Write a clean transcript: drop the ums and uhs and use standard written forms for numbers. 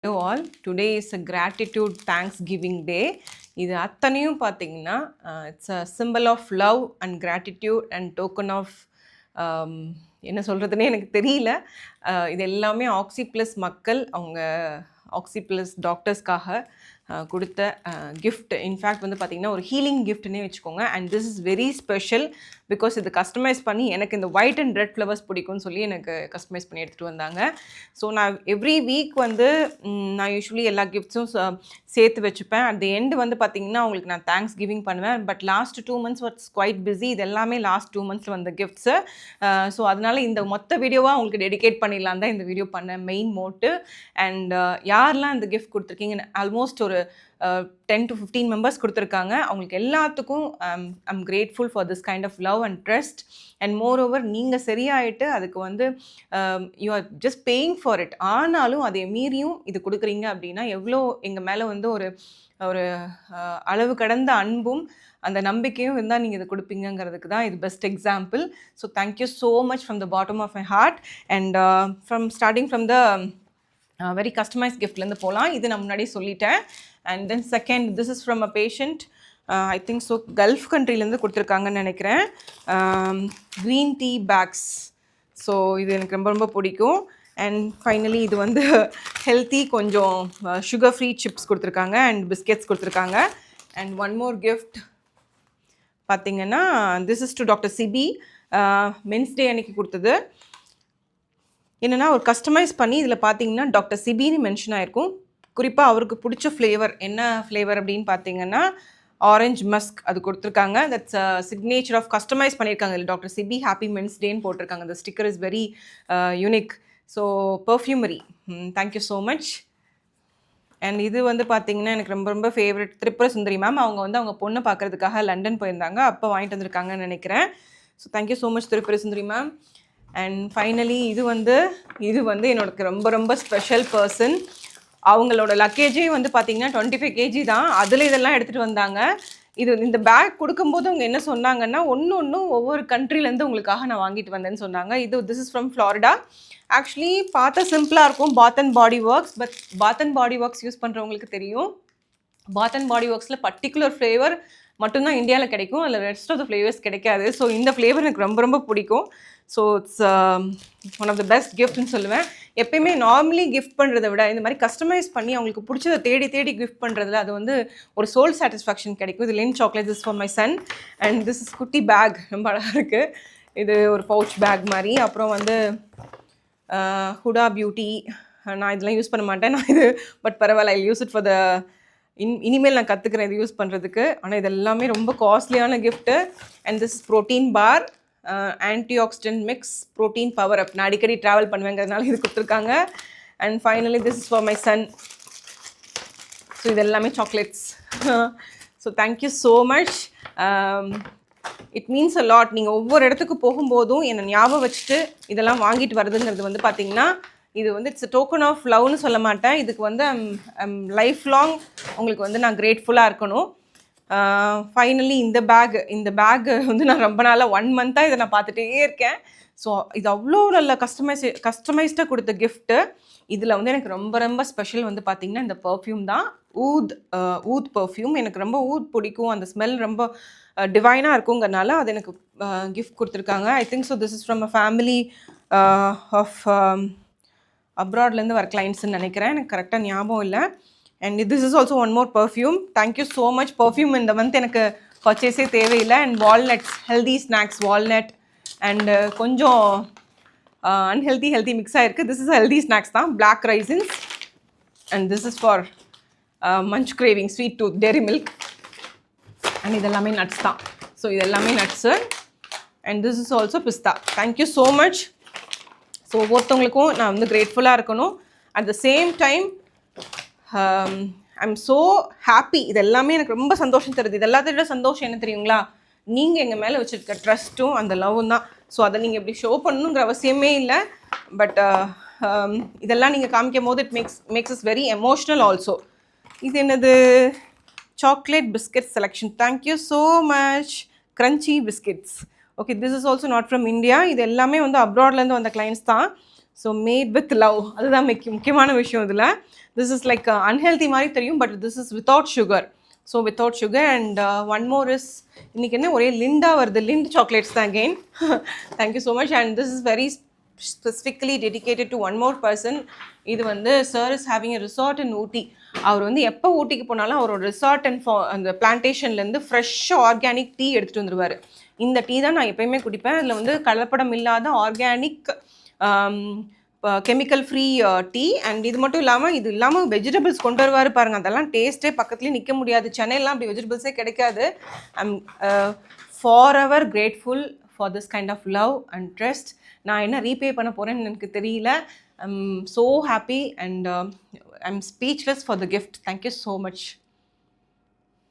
Hello all. Today is a gratitude Thanksgiving day. இது அத்தனையும் பார்த்தீங்கன்னா it's a simple of love and gratitude and token of என்ன சொல்கிறதுனே எனக்கு தெரியல. இது எல்லாமே ஆக்சி ப்ளஸ் மக்கள் அவங்க ஆக்சி ப்ளஸ் டாக்டர்ஸ்க்காக கொடுத்த கிஃப்ட். இன்ஃபேக்ட் வந்து பார்த்திங்கன்னா ஒரு ஹீலிங் கிஃப்ட்னே வச்சுக்கோங்க. And this is very special because இது கஸ்டமைஸ் பண்ணி எனக்கு இந்த ஒயிட் அண்ட் ரெட் ஃப்ளவர்ஸ் பிடிக்கும்னு சொல்லி எனக்கு கஸ்டமைஸ் பண்ணி எடுத்துகிட்டு வந்தாங்க. ஸோ நான் எவ்ரி வீக் வந்து நான் யூஸ்வலி எல்லா கிஃப்ட்ஸும் சேர்த்து வச்சுப்பேன். அட் தி எண்டு வந்து பார்த்திங்கன்னா அவங்களுக்கு நான் தேங்க்ஸ் கிவிங் பண்ணுவேன். But last 2 months was quite busy. இது எல்லாமே லாஸ்ட் 2 months வந்த கிஃப்ட்ஸு. ஸோ அதனால் இந்த மொத்த வீடியோவாக அவங்களுக்கு டெடிகேட் பண்ணிடலாம் தான் இந்த வீடியோ பண்ண மெயின் மோட்டிவ். அண்ட் யாரெல்லாம் இந்த கிஃப்ட் கொடுத்துருக்கீங்கன்னு ஆல்மோஸ்ட் ஒரு 10 to 15 மெம்பர்ஸ் கொடுத்துருக்காங்க. அவங்களுக்கு எல்லாத்துக்கும் I'm grateful for this kind of love and trust. And moreover நீங்கள் சரியாயிட்டு அதுக்கு வந்து you are just paying for it. ஆனாலும் அதை மீறியும் இது கொடுக்குறீங்க அப்படின்னா எவ்வளோ எங்கள் மேலே வந்து ஒரு ஒரு அளவு கடந்த அன்பும் அந்த நம்பிக்கையும் இருந்தால் நீங்கள் இதை கொடுப்பீங்கிறதுக்கு தான் இது best example. So thank you so much from the bottom of my heart. And starting from the very customise கிஃப்ட்லேருந்து போகலாம். இது நான் முன்னாடி சொல்லிட்டேன். And then second, this is from a patient. I think so gulf கண்ட்ரிலேருந்து கொடுத்துருக்காங்கன்னு நினைக்கிறேன். Green tea packs. ஸோ இது எனக்கு ரொம்ப ரொம்ப பிடிக்கும். அண்ட் ஃபைனலி இது வந்து ஹெல்த்தி கொஞ்சம் சுகர் ஃப்ரீ சிப்ஸ் கொடுத்துருக்காங்க அண்ட் பிஸ்கெட்ஸ் கொடுத்துருக்காங்க. அண்ட் ஒன் மோர் கிஃப்ட் பார்த்திங்கன்னா this is to doctor Sibi. Men's day அன்னைக்கு கொடுத்தது. என்னென்னா ஒரு கஸ்டமைஸ் பண்ணி இதில் பார்த்தீங்கன்னா டாக்டர் சிபின்னு மென்ஷன் ஆகிருக்கும். குறிப்பாக அவருக்கு பிடிச்ச ஃப்ளேவர் என்ன ஃப்ளேவர் அப்படின்னு பார்த்தீங்கன்னா ஆரஞ்ச் மஸ்க் அது கொடுத்துருக்காங்க. தட்ஸ் சிக்னேச்சர் ஆஃப் கஸ்டமைஸ் பண்ணியிருக்காங்க. இதில் டாக்டர் சிபி ஹாப்பி மென்ஸ் டேன்னு போட்டிருக்காங்க. இந்த sticker is very unique. So perfumery, thank you so much. And இது வந்து பார்த்திங்கன்னா எனக்கு ரொம்ப ரொம்ப ஃபேவரட் திரிபுர சுந்தரி மேம். அவங்க வந்து அவங்க பொண்ணை பார்க்குறதுக்காக லண்டன் போயிருந்தாங்க. அப்போ வாங்கிட்டு வந்திருக்காங்கன்னு நினைக்கிறேன். So thank you so much Tripura Sundari ma'am. And finally இது வந்து என்னோட ரொம்ப ரொம்ப ஸ்பெஷல் பர்சன். அவங்களோட லக்கேஜே வந்து பார்த்திங்கன்னா 25 kg தான். அதில் இதெல்லாம் எடுத்துகிட்டு வந்தாங்க. இந்த பேக் கொடுக்கும்போது அவங்க என்ன சொன்னாங்கன்னா ஒன்றும் ஒவ்வொரு கண்ட்ரிலேருந்து உங்களுக்காக நான் வாங்கிட்டு வந்தேன்னு சொன்னாங்க. This is from Florida. Actually பார்த்தா சிம்பிளாக இருக்கும், Bath and Body Works. But Bath and Body Works use பண்ணுறவங்களுக்கு தெரியும், பாத் அண்ட் பாடி ஒர்க்ஸில் பர்டிகுலர் ஃப்ளேவர் மட்டும்தான் இந்தியாவில் கிடைக்கும். அதில் ரெஸ்ட் ஆஃப் த ஃப்ளேவர்ஸ் கிடைக்காது. ஸோ இந்த ஃப்ளேவர் எனக்கு ரொம்ப ரொம்ப பிடிக்கும். So it's one of the best கிஃப்ட்னு சொல்லுவேன். எப்பயுமே நார்மலி கிஃப்ட் பண்ணுறதை விட இந்த மாதிரி கஸ்டமைஸ் பண்ணி அவங்களுக்கு பிடிச்சதை தேடி கிஃப்ட் பண்ணுறதுல அது வந்து ஒரு சோல் சாட்டிஸ்ஃபேக்ஷன் கிடைக்கும். இது Lindt chocolate is for my son. And this is குட்டி பேக், ரொம்ப அழகாக இருக்குது. இது ஒரு பவுச் பேக் மாதிரி. அப்புறம் வந்து ஹுடா பியூட்டி. நான் இதெல்லாம் யூஸ் பண்ண மாட்டேன் இது, பட் பரவாயில்ல, ஐ யூஸ் இட் ஃபார் த இனிமேல் நான் கற்றுக்கிறேன் இது யூஸ் பண்ணுறதுக்கு. ஆனால் இது எல்லாமே ரொம்ப காஸ்ட்லியான gift. And this protein bar, antioxidant mix, protein power up. நான் அடிக்கடி ட்ராவல் பண்ணுவேங்கிறதுனால இது கொடுத்துருக்காங்க. And finally this is for my son. So இது எல்லாமே chocolates. So thank you so much. It means a lot. நீங்கள் ஒவ்வொரு இடத்துக்கு போகும்போதும் என்னை ஞாபகம் வச்சுட்டு இதெல்லாம் வாங்கிட்டு வருதுங்கிறது வந்து பார்த்திங்கன்னா இது வந்து இட்ஸ் டோக்கன் ஆஃப் லவ்னு சொல்ல மாட்டேன். இதுக்கு வந்து லைஃப் லாங் உங்களுக்கு வந்து நான் கிரேட்ஃபுல்லாக இருக்கணும். ஃபைனலி இந்த பேக் வந்து நான் ரொம்ப நாளாக 1 month இதை நான் பார்த்துட்டே இருக்கேன். ஸோ இது அவ்வளோ நல்ல கஸ்டமைஸ்டாக கொடுத்த கிஃப்ட்டு. இதில் வந்து எனக்கு ரொம்ப ரொம்ப ஸ்பெஷல் வந்து பார்த்திங்கன்னா இந்த பர்ஃப்யூம் தான். ஊத் பர்ஃப்யூம். எனக்கு ரொம்ப ஊத் பிடிக்கும். அந்த ஸ்மெல் ரொம்ப டிவைனாக இருக்குங்கிறனால அது எனக்கு கிஃப்ட் கொடுத்துருக்காங்க. I think so this is from a family of அப்ராட்லேருந்து வர கிளைண்ட்ஸ்ன்னு நினைக்கிறேன். எனக்கு கரெக்டாக ஞாபகம் இல்லை. And this is also one more perfume. Thank you so much. Perfume இந்த மந்த் எனக்கு பர்ச்சேஸே தேவையில்லை. And walnuts, healthy snacks, walnut and கொஞ்சம் ஹெல்தி மிக்ஸ் ஆகிருக்கு. திஸ் இஸ் ஹெல்தி ஸ்நாக்ஸ் தான், black raisins. And this is for munch craving, sweet tooth, dairy milk. And இதெல்லாமே nuts தான். ஸோ இதெல்லாமே nuts. And this is also பிஸ்தா. Thank you so much. So ஒவ்வொருத்தவங்களுக்கும் நான் வந்து கிரேட்ஃபுல்லாக இருக்கணும். At the same time I'm so happy. இது எல்லாமே எனக்கு ரொம்ப சந்தோஷம் தருது. இது எல்லாத்த விட சந்தோஷம் என்ன தெரியுங்களா? நீங்கள் எங்கள் மேலே வச்சுருக்க ட்ரஸ்ட்டும் அந்த லவ்வும் தான். ஸோ அதை நீங்கள் இப்படி ஷோ பண்ணணுங்கிற அவசியமே இல்லை. பட் இதெல்லாம் நீங்கள் காமிக்கும் போது it makes is very emotional also. இது என்னது? Chocolate biscuit selection. Thank you so much. Crunchy biscuits. Okay, this is also not from India. இது எல்லாமே வந்து அப்ராட்லேருந்து வந்த கிளைண்ட்ஸ் தான். ஸோ மேட் வித் லவ், அதுதான் முக்கியமான விஷயம் இதில். திஸ் இஸ் லைக் அன்ஹெல்தி மாதிரி தெரியும், but this is without sugar. So without sugar. And one more is, இன்றைக்கி என்ன ஒரே லிண்டா வருது, லிண்ட் சாக்லேட்ஸ் தான் again. Thank you so much. And this is very specifically dedicated to one more person. இது வந்து sir is having a resort in Ooty. அவர் வந்து எப்போ ஊட்டிக்கு போனாலும் அவரோட ரிசார்ட் அண்ட் அந்த பிளான்டேஷன்லேருந்து ஃப்ரெஷ் ஆர்கானிக் டீ எடுத்துகிட்டு வந்துடுவார். இந்த டீ தான் நான் எப்போயுமே குடிப்பேன். அதில் வந்து கலப்படம் இல்லாத organic chemical free tea. And இது மட்டும் இல்லாமல், இது இல்லாமல் வெஜிடபிள்ஸ் கொண்டு வருவார் பாருங்கள், அதெல்லாம் டேஸ்ட்டே பக்கத்துலேயே நிற்க முடியாது. சென்னையெல்லாம் அப்படி வெஜிடபிள்ஸே கிடைக்காது. I'm forever grateful for this kind of love and trust. நான் என்ன ரீபே பண்ண போகிறேன்னு எனக்கு தெரியல. I'm so happy and I'm speechless for the gift. Thank you so much.